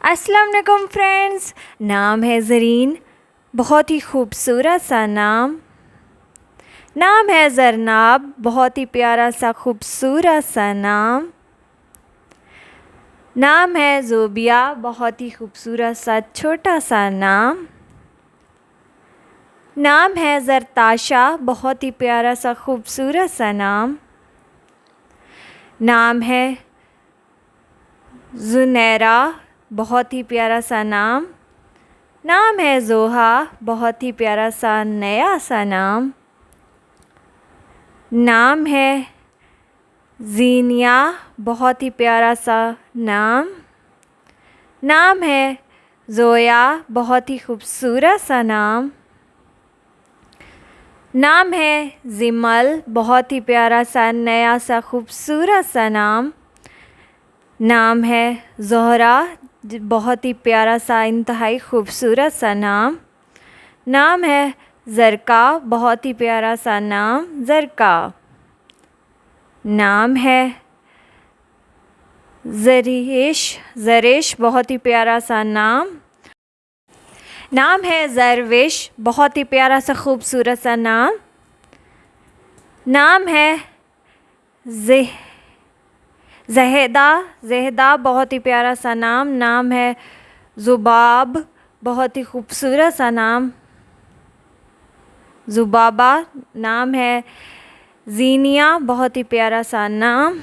अस्सलाम वालेकुम फ्रेंड्स। नाम है ज़रीन, बहुत ही खूबसूरत सा नाम। नाम है ज़रनाब, बहुत ही प्यारा सा खूबसूरत सा नाम। नाम है ज़ोबिया, बहुत ही खूबसूरत सा छोटा सा नाम। नाम है ज़रताशा, बहुत ही प्यारा सा खूबसूरत सा नाम। नाम है ज़ुनैरा, बहुत ही प्यारा सा नाम। नाम है ज़ोहा, बहुत ही प्यारा सा नया सा नाम। नाम है ज़ीनिया, बहुत ही प्यारा सा नाम। नाम है ज़ोया, बहुत ही खूबसूरत सा नाम। नाम है ज़िमल, बहुत ही प्यारा सा नया सा खूबसूरत सा नाम। नाम है ज़ोहरा, बहुत ही प्यारा सा इंतहाई खूबसूरत सा नाम। नाम है ज़रका, बहुत ही प्यारा सा नाम ज़रका। नाम है ज़रेश, बहुत ही प्यारा सा नाम। नाम है ज़रविश, बहुत ही प्यारा सा खूबसूरत सा नाम। नाम है ज़हेदा, बहुत ही प्यारा सा नाम। नाम है ज़ुबाब, बहुत ही खूबसूरत सा नाम ज़ुबाबा। नाम है ज़ीनिया, बहुत ही प्यारा सा नाम।